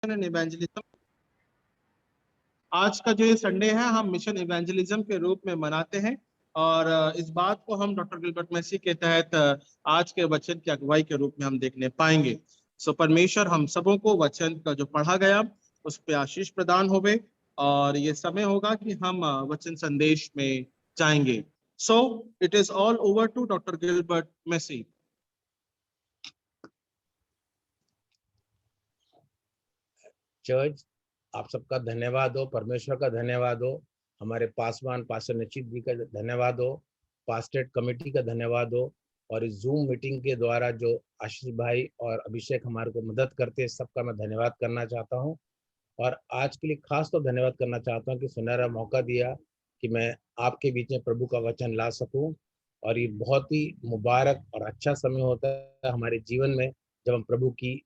And evangelism. आज का जो ये संडे है हम मिशन इवेंजलिज्म के रूप में मनाते हैं और इस बात को हम डॉक्टर गिलबर्ट मैसी के तहत आज के वचन की अगुवाई के रूप में हम देखने पाएंगे। सो परमेश्वर हम सबों को वचन का जो पढ़ा गया उस पे आशीष प्रदान होवे और ये समय होगा कि हम वचन संदेश में जाएंगे। So it is all over to doctor Gilbert Massey. Church, आप सबका धन्यवाद हो, परमेश्वर का धन्यवाद हो, हमारे पासवान पास्टर निश्चित जी का धन्यवाद हो, पास्टेट कमेटी का धन्यवाद हो, और इस जूम मीटिंग के द्वारा जो आशीष भाई और अभिषेक हमारे को मदद करते हैं, सबका मैं धन्यवाद करना चाहता हूँ। और आज के लिए खास तो धन्यवाद करना चाहता हूँ कि सुनहरा मौका दिया कि मैं आपके बीच में प्रभु का वचन ला सकूं। और ये बहुत ही मुबारक और अच्छा समय होता है हमारे जीवन में जब हम प्रभु की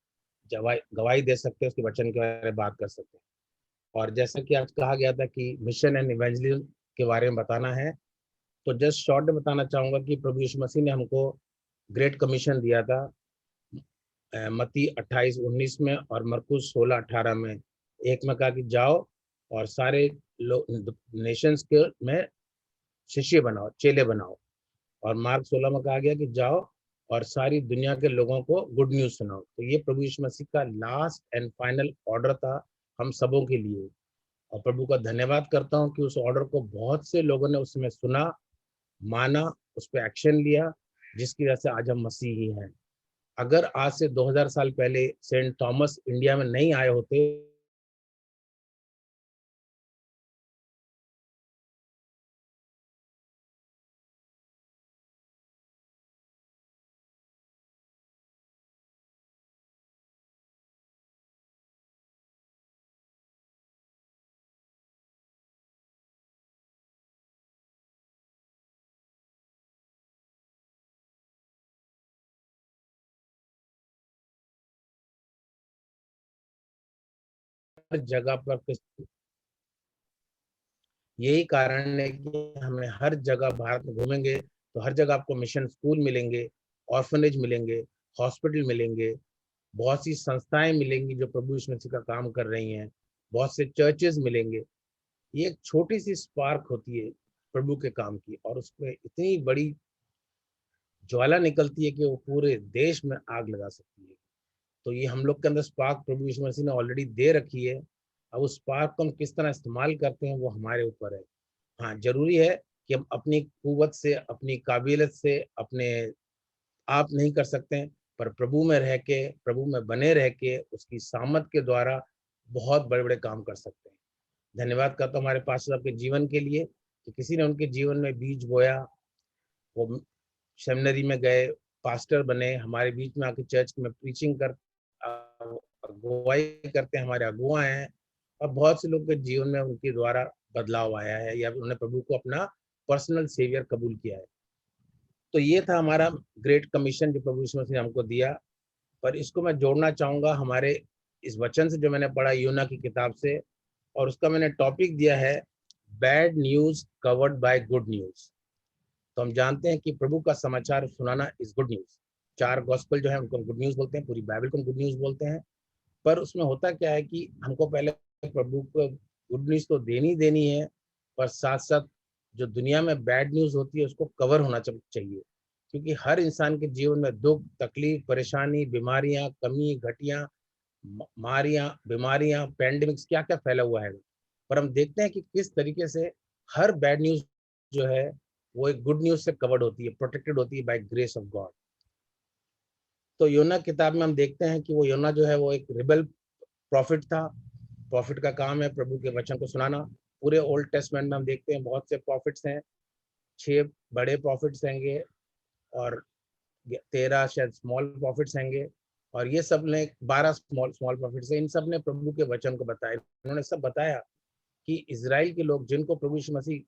गवाही दे सकते हैं, उसके वचन के बारे में बात कर सकते हैं। और जैसा कि आज कहा गया था कि मिशन एंड इवेंजलिज्म के बारे में बताना है, तो जस्ट शॉर्ट में बताना चाहूंगा कि प्रभु यीशु मसीह ने हमको ग्रेट कमीशन दिया था मत्ती 28:19 में और मरकुस 16:18 में। एक में कहा कि जाओ और सारे नेशंस के में शिष्य बनाओ, चेले बनाओ। और मार्क 16 में कहा गया कि जाओ और सारी दुनिया के लोगों को गुड न्यूज सुनाओ। तो ये प्रभु यीशु मसीह का लास्ट एंड फाइनल ऑर्डर था हम सबों के लिए। और प्रभु का धन्यवाद करता हूँ कि उस ऑर्डर को बहुत से लोगों ने उसमें सुना, माना, उस पर एक्शन लिया, जिसकी वजह से आज हम मसीही हैं। अगर आज से 2000 साल पहले सेंट थॉमस इंडिया में नहीं आए होते, हर जगह पर यही कारण है कि हमें हर जगह भारत में घूमेंगे तो हर जगह आपको मिशन स्कूल मिलेंगे, ऑर्फनेज मिलेंगे, हॉस्पिटल मिलेंगे, बहुत सी संस्थाएं मिलेंगी जो प्रभु यीशु मसीह का काम कर रही हैं, बहुत से चर्चेज मिलेंगे। ये एक छोटी सी स्पार्क होती है प्रभु के काम की, और उसमें इतनी बड़ी ज्वाला निकलती है कि वो पूरे देश में आग लगा सकती है। तो ये हम लोग के अंदर स्पार्क प्रभु यीशु मसीह ने ऑलरेडी दे रखी है। अब उस स्पार्क को हम किस तरह इस्तेमाल करते हैं वो हमारे ऊपर है। हाँ, जरूरी है कि हम अपनी कुव्वत से, अपनी काबिलियत से, अपने आप नहीं कर सकते हैं, पर प्रभु में रह के, प्रभु में बने रह के, उसकी सामर्थ के द्वारा बहुत बड़े बड़े काम कर सकते हैं। धन्यवाद करता हूँ हमारे पास्टर साहब के जीवन के लिए कि किसी ने उनके जीवन में बीज बोया, वो सेमिनरी में गए, पास्टर बने, हमारे बीच में आके चर्च में प्रीचिंग कर अगुवाई करते हैं, हमारे अगुआ हैं। और बहुत से लोग के जीवन में उनके द्वारा बदलाव आया है या उन्होंने प्रभु को अपना पर्सनल सेवियर कबूल किया है। तो ये था हमारा ग्रेट कमीशन जो प्रभु यीशु मसीह ने हमको दिया। पर इसको मैं जोड़ना चाहूंगा हमारे इस वचन से जो मैंने पढ़ा यूना की किताब से, और उसका मैंने टॉपिक दिया है bad news covered by good news. तो हम जानते हैं कि प्रभु का समाचार सुनाना इज गुड न्यूज। 4 गॉस्पेल जो है उनको गुड न्यूज बोलते हैं, पूरी बाइबल को गुड न्यूज बोलते हैं। पर उसमें होता क्या है कि हमको पहले प्रभु को गुड न्यूज तो देनी है, पर साथ साथ जो दुनिया में बैड न्यूज होती है उसको कवर होना चाहिए। क्योंकि हर इंसान के जीवन में दुख, तकलीफ, परेशानी, बीमारियां, कमी, घटियां, मारियां, बीमारियां, पैंडेमिक्स, क्या क्या फैला हुआ है। पर हम देखते हैं कि किस तरीके से हर बैड न्यूज जो है वो एक गुड न्यूज से कवर्ड होती है, प्रोटेक्टेड होती है बाय ग्रेस ऑफ गॉड। तो योना किताब में हम देखते हैं कि वो योना जो है वो एक रिबल प्रॉफिट था। प्रॉफिट का काम है प्रभु के वचन को सुनाना। पूरे ओल्ड टेस्टमेंट में हम देखते हैं बहुत से प्रॉफिट्स हैं, 6 बड़े प्रॉफिट्स हैंगे और 13 शायद स्मॉल प्रॉफिट्स हैंगे। और ये सब ने 12 स्मॉल स्मॉल प्रॉफिट्स हैं। इन सब ने प्रभु के वचन को बताया। उन्होंने सब बताया कि इजराइल के लोग जिनको प्रभु यीशु मसीह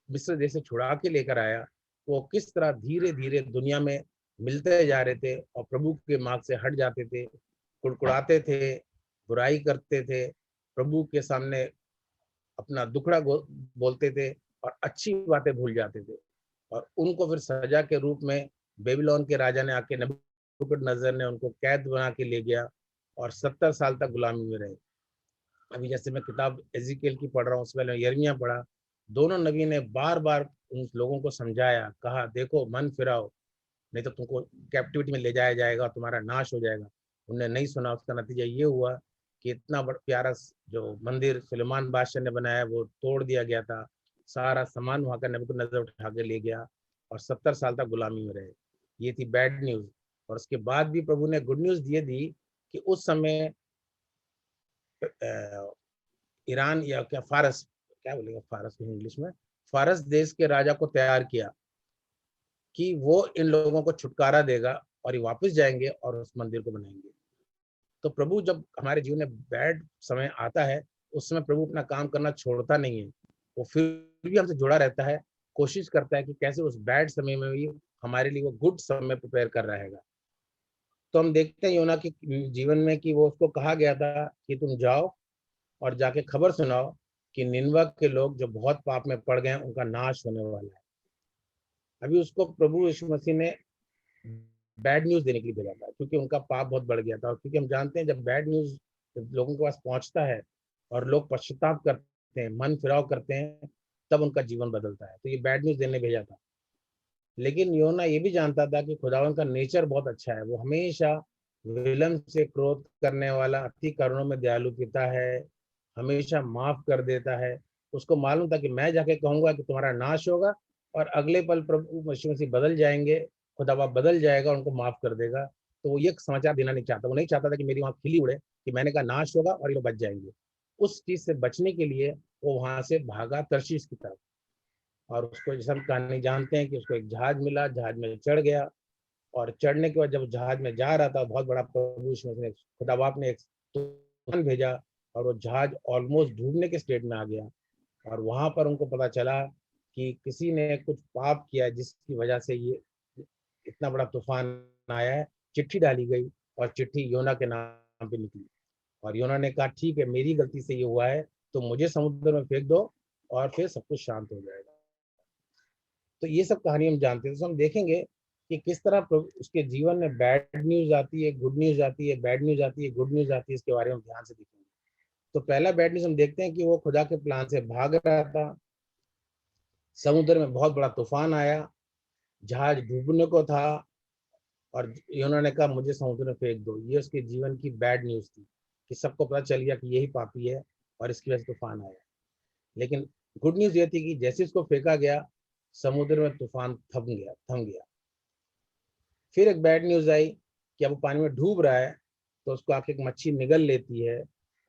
मिस्र देश से छुड़ा के लेकर आया, वो किस तरह धीरे धीरे दुनिया में मिलते जा रहे थे और प्रभु के मार्ग से हट जाते थे, कुड़कुड़ाते थे, बुराई करते थे, प्रभु के सामने अपना दुखड़ा बोलते थे और अच्छी बातें भूल जाते थे। और उनको फिर सजा के रूप में बेबीलोन के राजा ने आके, नबूकदनेस्सर ने उनको कैद बना के ले गया और 70 साल तक गुलामी में रहे। अभी जैसे मैं किताब एजिकेल की पढ़ रहा हूँ, उससे पहले यिर्मयाह पढ़ा। दोनों नबी ने बार बार उन लोगों को समझाया, कहा देखो मन फिराओ, नहीं तो तुमको कैप्टिविटी में ले जाया जाएगा, तुम्हारा नाश हो जाएगा। उनने नहीं सुना। उसका नतीजा ये हुआ कि इतना बड़ा प्यारा जो मंदिर सुलेमान बादशाह ने बनाया वो तोड़ दिया गया था। सारा सामान वहाँ का नबूकदनेस्सर उठा के ले गया और 70 साल तक गुलामी में रहे। ये थी बैड न्यूज। और उसके बाद भी प्रभु ने गुड न्यूज ये दी कि उस समय ईरान या क्या फारस, क्या बोलेंगे फारस को इंग्लिश में, फारस देश के राजा को तैयार किया कि वो इन लोगों को छुटकारा देगा और ये वापस जाएंगे और उस मंदिर को बनाएंगे। तो प्रभु जब हमारे जीवन में बैड समय आता है, उस समय प्रभु अपना काम करना छोड़ता नहीं है। वो फिर भी हमसे जुड़ा रहता है, कोशिश करता है कि कैसे उस बैड समय में भी हमारे लिए वो गुड समय प्रिपेयर कर रहेगा। तो हम देखते हैं योना के जीवन में कि वो उसको कहा गया था कि तुम जाओ और जाके खबर सुनाओ कि निनवा के लोग जो बहुत पाप में पड़ गए हैं उनका नाश होने वाला है। अभी उसको प्रभु यीशु मसीह ने बैड न्यूज देने के लिए भेजा था, क्योंकि उनका पाप बहुत बढ़ गया था। और क्योंकि हम जानते हैं जब बैड न्यूज जब लोगों के पास पहुंचता है और लोग पश्चाताप करते हैं, मन फिराव करते हैं, तब उनका जीवन बदलता है। तो ये बैड न्यूज देने भेजा था। लेकिन योना ये भी जानता था कि खुदावन का नेचर बहुत अच्छा है। वो हमेशा विलम्ब से क्रोध करने वाला, अति करुणा में दयालु पिता है, हमेशा माफ कर देता है। उसको मालूम था कि मैं जाके कहूंगा कि तुम्हारा नाश होगा और अगले पल प्रभु यीशु मसीह बदल जाएंगे, खुदा बाप बदल जाएगा, उनको माफ कर देगा। तो वो ये समाचार देना नहीं चाहता। वो नहीं चाहता था कि मेरी वहां खिली उड़े कि मैंने कहा नाश होगा और ये लोग बच जाएंगे। उस चीज से बचने के लिए वो वहां से भागा तर्शीश की तरफ। और उसको जैसे हम कहानी जानते हैं कि उसको एक जहाज मिला, जहाज में चढ़ गया। और चढ़ने के बाद जब जहाज में जा रहा था, बहुत बड़ा प्रभु उसमें खुदा बाप ने एक तूफान भेजा और वो जहाज ऑलमोस्ट डूबने के स्टेट में आ गया। और वहां पर उनको पता चला कि किसी ने कुछ पाप किया जिसकी वजह से ये इतना बड़ा तूफान आया है। चिट्ठी डाली गई और चिट्ठी योना के नाम पे निकली। और योना ने कहा ठीक है, मेरी गलती से ये हुआ है, तो मुझे समुद्र में फेंक दो और फिर सब कुछ शांत हो जाएगा। तो ये सब कहानी हम जानते हैं। तो हम देखेंगे कि किस तरह उसके जीवन में बैड न्यूज आती है, गुड न्यूज आती है, बैड न्यूज आती है, गुड न्यूज आती है। इसके बारे में ध्यान से देखेंगे। तो पहला बैड न्यूज हम देखते हैं कि वो खुदा के प्लान से भाग रहा था। समुद्र में बहुत बड़ा तूफान आया, जहाज डूबने को था और उन्होंने कहा मुझे समुद्र में फेंक दो। ये उसके जीवन की बैड न्यूज थी कि सबको पता चल गया कि यही पापी है और इसकी वजह से तूफान आया। लेकिन गुड न्यूज ये थी कि जैसे इसको फेंका गया, समुद्र में तूफान थम गया। फिर एक बैड न्यूज आई कि अब वो पानी में डूब रहा है, तो उसको आके एक मच्छी निगल लेती है।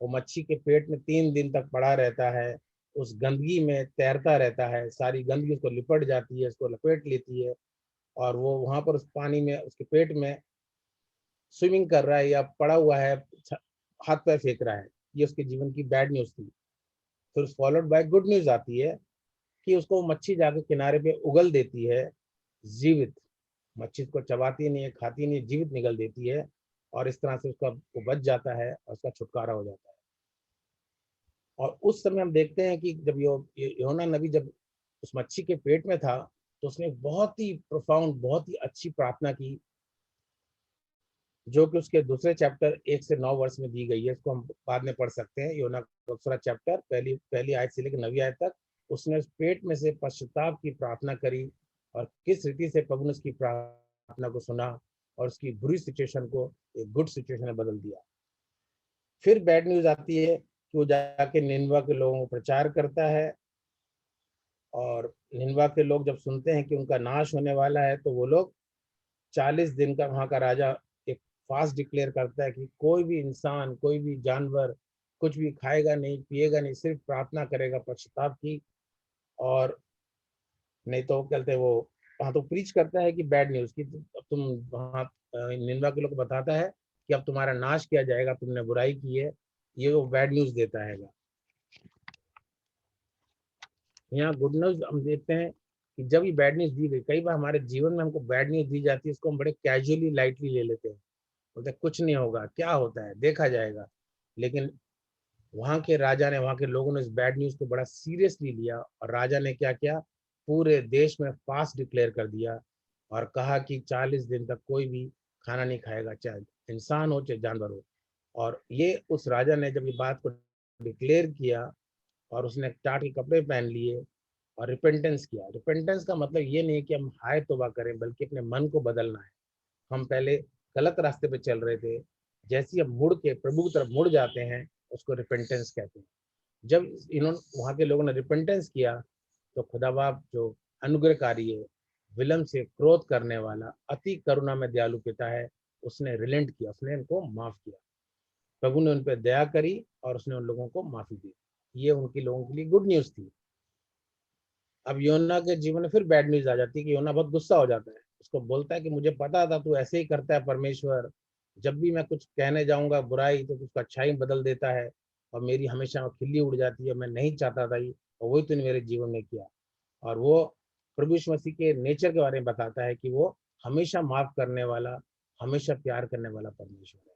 वो मच्छी के पेट में 3 दिन तक पड़ा रहता है, उस गंदगी में तैरता रहता है, सारी गंदगी उसको लिपट जाती है, उसको लपेट लेती है। और वो वहां पर उस पानी में उसके पेट में स्विमिंग कर रहा है या पड़ा हुआ है, हाथ पैर फेंक रहा है। ये उसके जीवन की बैड न्यूज थी। फिर फॉलोड बाय गुड न्यूज आती है कि उसको मच्छी जाके किनारे पे उगल देती है, जीवित। मच्छी को चबाती नहीं है, खाती नहीं, जीवित निगल देती है। और इस तरह से उसका वो बच जाता है और उसका छुटकारा हो जाता है। और उस समय हम देखते हैं कि जब योना नबी जब उस मच्छी के पेट में था, तो उसने बहुत ही प्रोफाउंड, बहुत ही अच्छी प्रार्थना की, जो कि उसके दूसरे चैप्टर 1 से 9 वर्ष में दी गई है। इसको हम बाद में पढ़ सकते हैं। योना का दूसरा चैप्टर पहली आयत से लेकर 9वीं आयत तक उसने उस पेट में से पश्चाताप की प्रार्थना करी और किस रीति से प्रभु ने उसकी प्रार्थना को सुना और उसकी बुरी सिचुएशन को एक गुड सिचुएशन में बदल दिया। फिर बैड न्यूज आती है कि वो जाके निनवा के लोगों को प्रचार करता है। और निनवा के लोग जब सुनते हैं कि उनका नाश होने वाला है, तो वो लोग 40 दिन का वहां का राजा एक फास्ट डिक्लेयर करता है कि कोई भी इंसान, कोई भी जानवर कुछ भी खाएगा नहीं, पिएगा नहीं, सिर्फ प्रार्थना करेगा पश्चाताप की। और नहीं तो कहते वो वहां तो प्रीच करता है कि बैड न्यूज की अब तुम वहां निन्वा के लोग को बताता है कि अब तुम्हारा नाश किया जाएगा, तुमने बुराई की है। ये वो बैड न्यूज देता है। यहाँ गुड न्यूज हम देखते हैं कि जब ये बैड न्यूज दी गई, कई बार हमारे जीवन में हमको बैड न्यूज दी जाती है, इसको हम बड़े कैजुअली लाइटली ले लेते हैं, बोलते कुछ नहीं होगा, क्या होता है देखा जाएगा। लेकिन वहां के राजा ने, वहां के लोगों ने इस बैड न्यूज को बड़ा सीरियसली लिया और राजा ने क्या किया, पूरे देश में फास्ट डिक्लेयर कर दिया और कहा कि 40 दिन तक कोई भी खाना नहीं खाएगा, चाहे इंसान हो चाहे जानवर हो। और ये उस राजा ने जब ये बात को डिक्लेयर किया और उसने टाट के कपड़े पहन लिए और रिपेंटेंस किया। रिपेंटेंस का मतलब ये नहीं है कि हम हाय तौबा करें, बल्कि अपने मन को बदलना है। हम पहले गलत रास्ते पे चल रहे थे, जैसे ही हम मुड़ के प्रभु की तरफ मुड़ जाते हैं, उसको रिपेंटेंस कहते हैं। जब इन्होंने वहाँ के लोगों ने रिपेंटेंस किया, तो खुदा बाप जो अनुग्रहकारी है, विलम्ब से क्रोध करने वाला, अति करुणा में दयालु पिता है, उसने रिलेंट किया, उसने इनको माफ किया। प्रभु ने उन पर दया करी और उसने उन लोगों को माफी दी। ये उनकी लोगों के लिए गुड न्यूज थी। अब योना के जीवन में फिर बैड न्यूज आ जाती है कि योना बहुत गुस्सा हो जाता है। उसको बोलता है कि मुझे पता था तू ऐसे ही करता है परमेश्वर, जब भी मैं कुछ कहने जाऊंगा बुराई तो उसका अच्छाई बदल देता है, और मेरी हमेशा खिल्ली उड़ जाती है। मैं नहीं चाहता था ये, और वही तूने मेरे जीवन में किया। और वो प्रभु यीशु मसीह के नेचर के बारे में बताता है कि वो हमेशा माफ करने वाला, हमेशा प्यार करने वाला परमेश्वर है।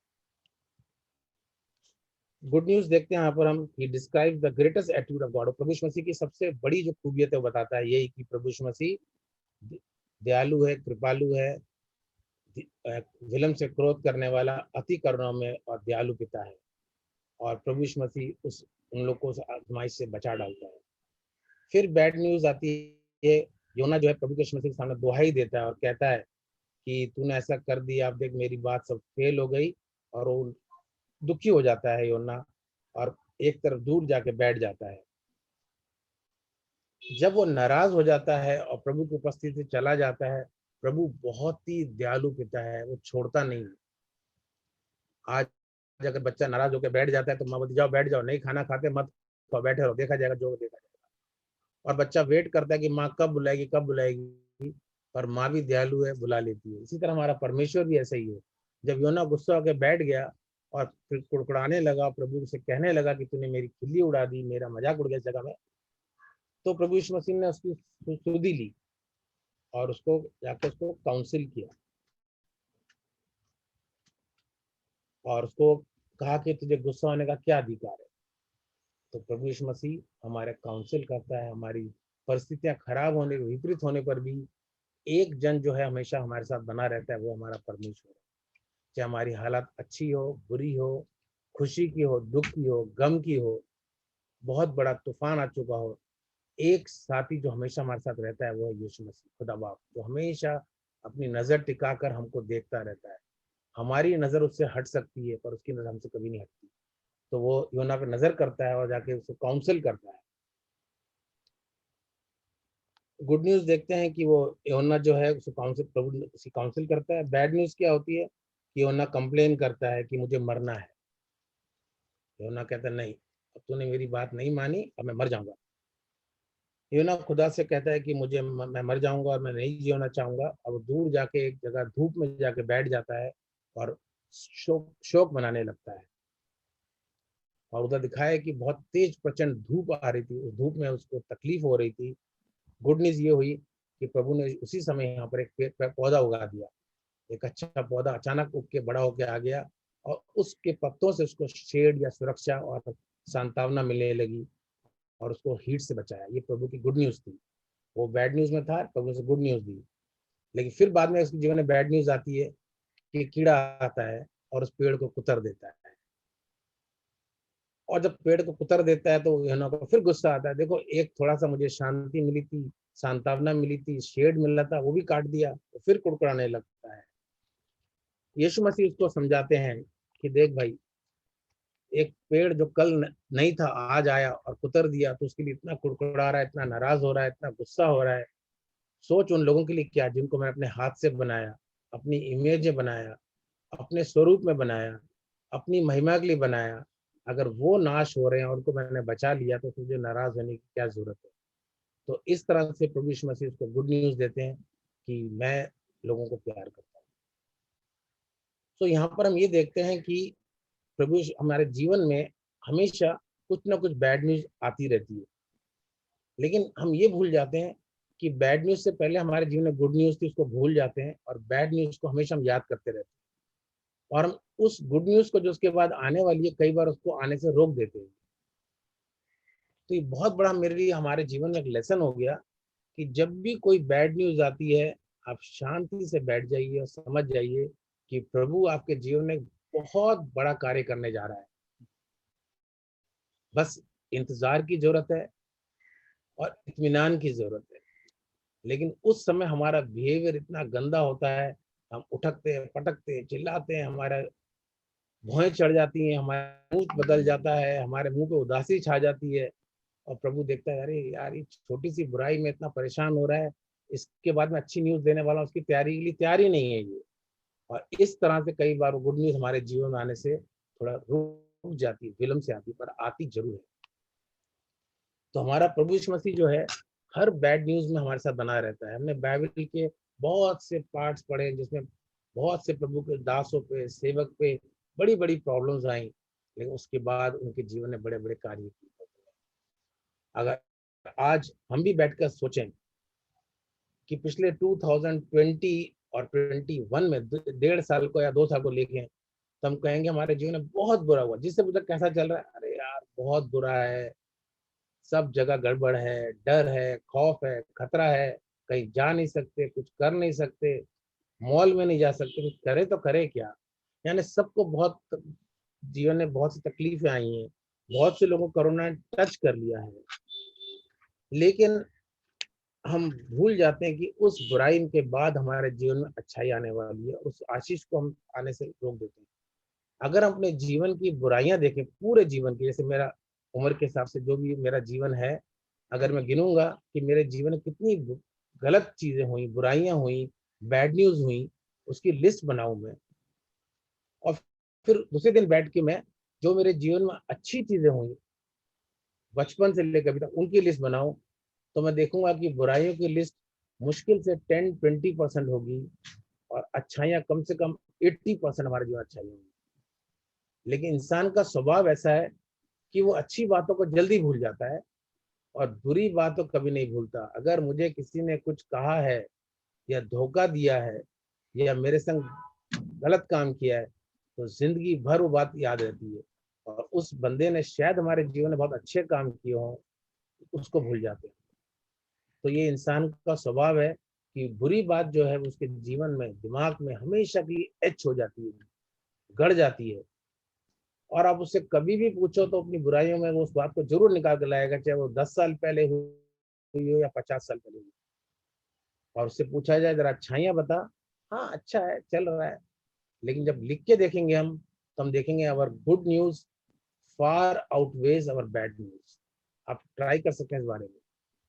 गुड न्यूज देखते हैं यहाँ पर हम, he describe the greatest attitude of God. Prabhu Yeshu Masih की सबसे बड़ी जो खूबियत है वो बताता है यही कि प्रभु यीशु मसीह दयालु है, कृपालु है, विलम्ब से क्रोध करने वाला, अति करुणा में और दयालु पिता है। और प्रभु यीशु मसीह उस उन लोग को उस आजमाइश से बचा डालता है। फिर बैड न्यूज आती है। योना जो है प्रभु यीशु मसीह के सामने दुहाई देता है और कहता है कि तूने ऐसा कर दिया, अब देख मेरी बात सब फेल हो गई। और वो दुखी हो जाता है योना, और एक तरफ दूर जाके बैठ जाता है। जब वो नाराज हो जाता है और प्रभु की उपस्थिति से चला जाता है, प्रभु बहुत ही दयालु पिता है, वो छोड़ता नहीं है। आज अगर बच्चा नाराज होकर बैठ जाता है तो माँ बोलती जाओ बैठ जाओ, नहीं खाना खाते मत खाओ, बैठे रहो, देखा जाएगा जो देखा जाएगा। और बच्चा वेट करता है कि माँ कब बुलाएगी कब बुलाएगी, और माँ भी दयालु है, बुला लेती है। इसी तरह हमारा परमेश्वर भी ऐसा ही है। जब योना गुस्सा होकर बैठ गया और फिर कुड़कुड़ाने लगा, प्रभु से कहने लगा कि तूने मेरी खिल्ली उड़ा दी, मेरा मजाक उड़ गया इस जगह में, तो प्रभु यीशु मसीह ने उसकी सुधि ली और उसको जाकर उसको काउंसिल किया और उसको कहा कि तुझे गुस्सा होने का क्या अधिकार है। तो प्रभु यीशु मसीह हमारे काउंसिल करता है। हमारी परिस्थितियां खराब होने, विपरीत होने पर भी एक जन जो है हमेशा हमारे साथ बना रहता है, वो हमारा परमेश्वर है। चाहे हमारी हालत अच्छी हो, बुरी हो, खुशी की हो, दुख की हो, गम की हो, बहुत बड़ा तूफान आ चुका हो, एक साथी जो हमेशा हमारे साथ रहता है वो है यीशु मसीह, खुदा बाप, जो हमेशा अपनी नजर टिकाकर हमको देखता रहता है। हमारी नजर उससे हट सकती है पर उसकी नजर हमसे कभी नहीं हटती। तो वो योना पे नजर करता है और जाके उसको काउंसिल करता है। गुड न्यूज देखते हैं कि वो योना जो है उसको काउंसिल, प्रभु उसकी काउंसिल करता है। बैड न्यूज क्या होती है कि योना कंप्लेन करता है कि मुझे मरना है। योना कहता है नहीं, अब तूने मेरी बात नहीं मानी, अब मैं मर जाऊंगा। योना खुदा से कहता है कि मैं मर जाऊंगा और मैं नहीं जीना चाहूंगा। अब दूर जाके एक जगह धूप में जाके बैठ जाता है और शोक शोक मनाने लगता है। और उधर दिखाया कि बहुत तेज प्रचंड धूप आ रही थी, उस धूप में उसको तकलीफ हो रही थी। गुड न्यूज ये हुई कि प्रभु ने उसी समय यहाँ पर एक पेड़ पौधा उगा दिया। एक अच्छा पौधा अचानक उग के बड़ा होके आ गया और उसके पत्तों से उसको शेड या सुरक्षा और सांत्वना मिलने लगी और उसको हीट से बचाया। ये प्रभु की गुड न्यूज थी। वो बैड न्यूज में था, प्रभु ने गुड न्यूज दी। लेकिन फिर बाद में उसके जीवन में बैड न्यूज आती है कि कीड़ा आता है और उस पेड़ को कुतर देता है। और जब पेड़ को कुतर देता है तो यूहन्ना को फिर गुस्सा आता है, देखो एक थोड़ा सा मुझे शांति मिली थी, सांत्वना मिली थी, शेड मिल रहा था, वो भी काट दिया। तो फिर कुड़कुड़ाने लगता है। यीशु मसीह उसको समझाते हैं कि देख भाई, एक पेड़ जो कल नहीं था आज आया और कुतर दिया, तो उसके लिए इतना कुड़कुड़ा रहा है, इतना नाराज हो रहा है, इतना गुस्सा हो रहा है। सोच उन लोगों के लिए क्या जिनको मैंने अपने हाथ से बनाया, अपनी इमेज में बनाया, अपने स्वरूप में बनाया, अपनी महिमा के लिए बनाया। अगर वो नाश हो रहे हैं और उनको मैंने बचा लिया तो तुझे नाराज होने की क्या जरूरत है। तो इस तरह से प्रभु यीशु मसीह उसको गुड न्यूज देते हैं कि मैं लोगों को प्यार करता हूँ। तो यहाँ पर हम ये देखते हैं कि प्रभु हमारे जीवन में हमेशा कुछ ना कुछ बैड न्यूज आती रहती है, लेकिन हम ये भूल जाते हैं कि बैड न्यूज से पहले हमारे जीवन में गुड न्यूज थी, उसको भूल जाते हैं और बैड न्यूज को हमेशा हम याद करते रहते हैं। और हम उस गुड न्यूज को जो उसके बाद आने वाली है कई बार उसको आने से रोक देते हैं। तो ये बहुत बड़ा मेरे लिए हमारे जीवन में एक लेसन हो गया कि जब भी कोई बैड न्यूज आती है, आप शांति से बैठ जाइए और समझ जाइए कि प्रभु आपके जीवन में बहुत बड़ा कार्य करने जा रहा है। बस इंतजार की जरूरत है और इत्मीनान की जरूरत है। लेकिन उस समय हमारा बिहेवियर इतना गंदा होता है, हम उठकते हैं, पटकते हैं, चिल्लाते हैं, हमारा भौहें चढ़ जाती हैं, हमारा मुंह बदल जाता है, हमारे मुंह पे उदासी छा जाती है। और प्रभु देखता है, अरे यार, ये छोटी सी बुराई में इतना परेशान हो रहा है, इसके बाद में अच्छी न्यूज देने वाला उसकी तैयारी के लिए तैयार ही नहीं है ये। और इस तरह से कई बार गुड न्यूज हमारे जीवन में आने से थोड़ा रुक जाती है, विलम्ब से आती है, पर आती जरूर है। तो हमारा प्रभु यीशु मसीह जो है, हर बैड न्यूज में हमारे साथ बना रहता है। हमने बाइबल के बहुत से पार्ट्स पढ़े जिसमें बहुत से प्रभु के दासों पे, सेवक पे बड़ी बड़ी प्रॉब्लम्स आई, लेकिन उसके बाद उनके जीवन में बड़े बड़े कार्य किए। अगर आज हम भी बैठकर सोचें कि पिछले 2020 और 21 में 1.5 साल को या 2 साल को लेके, तो हम कहेंगे हमारे जीवन में बहुत बुरा हुआ। जिससे पूछा कैसा चल रहा है, अरे यार बहुत बुरा है, सब जगह गड़बड़ है, डर है, खौफ है, खतरा है, कहीं जा नहीं सकते, कुछ कर नहीं सकते, मॉल में नहीं जा सकते, कुछ करे तो करे क्या। यानी सबको बहुत जीवन में बहुत सी तकलीफें आई हैं, बहुत से लोगों को कोरोना ने टच कर लिया है। लेकिन हम भूल जाते हैं कि उस बुराई के बाद हमारे जीवन में अच्छाई आने वाली है, उस आशीष को हम आने से रोक देते हैं। अगर हम अपने जीवन की बुराइयां देखें, पूरे जीवन की, जैसे मेरा उम्र के हिसाब से जो भी मेरा जीवन है, अगर मैं गिनूंगा कि मेरे जीवन में कितनी गलत चीजें हुई, बुराइयां हुई, बैड न्यूज हुई, उसकी लिस्ट बनाऊं मैं, और फिर दूसरे दिन बैठ के मैं जो मेरे जीवन में अच्छी चीजें हुई बचपन से लेकर अभी तक उनकी लिस्ट बनाऊं, तो मैं देखूंगा कि बुराइयों की लिस्ट मुश्किल से 10-20% होगी और अच्छाइयां कम से कम 80% हमारे जीवन अच्छाई होंगी। लेकिन इंसान का स्वभाव ऐसा है कि वो अच्छी बातों को जल्दी भूल जाता है और बुरी बातों कभी नहीं भूलता। अगर मुझे किसी ने कुछ कहा है या धोखा दिया है या मेरे संग गलत काम किया है, तो जिंदगी भर वो बात याद रहती है। और उस बंदे ने शायद हमारे जीवन में बहुत अच्छे काम किए हों, उसको भूल जाते हैं। तो ये इंसान का स्वभाव है कि बुरी बात जो है उसके जीवन में, दिमाग में हमेशा की एच हो जाती है, गड़ जाती है। और आप उससे कभी भी पूछो तो अपनी बुराइयों में वो उस बात को जरूर निकाल कर लाएगा, चाहे वो 10 साल पहले हुई हो या 50 साल पहले हुई। और उससे पूछा जाए जरा अच्छाइयां बता, हाँ अच्छा है, चल रहा है। लेकिन जब लिख के देखेंगे हम, तो हम देखेंगे अवर गुड न्यूज फार आउटवेज अवर बैड न्यूज। आप ट्राई कर सकते हैं इस बारे में।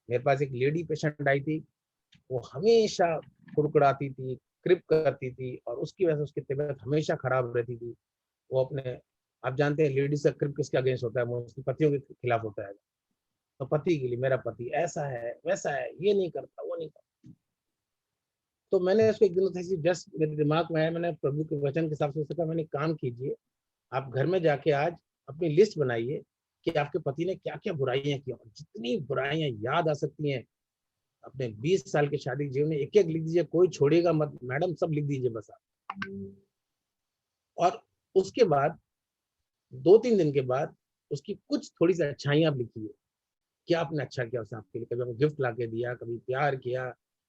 मेरे पास एक लेडी पेशेंट आई थी, वो हमेशा कुड़कुड़ाती थी, क्रिप करती थी, और उसकी वजह से उसकी तबीयत हमेशा खराब रहती थी। वो अपने, आप जानते हैं लेडीज का क्रिप किसके अगेंस्ट होता है, मोस्टली पतियों के खिलाफ होता है। तो पति के लिए, मेरा पति ऐसा है, वैसा है, ये नहीं करता, वो नहीं करता। तो मैंने उसको एक दिन ऐसे जस्ट मेरे दिमाग में आया, मैंने प्रभु के वचन के हिसाब से उससे कहा, मैंने काम कीजिए, आप घर में जाके आज अपनी लिस्ट बनाइए कि आपके पति ने क्या क्या बुराइयां की, और जितनी बुराइयां याद आ सकती हैं अपने 20 साल के शादी जीवन में एक एक लिख दीजिए, कोई छोड़ेगा मत मैडम, सब लिख दीजिए बस आप। और उसके बाद 2-3 दिन के बाद उसकी कुछ थोड़ी सी अच्छाइयां आप लिखिए, क्या आपने अच्छा किया उसने आपके लिए। कभी आपको गिफ्ट ला के दिया, कभी प्यार किया,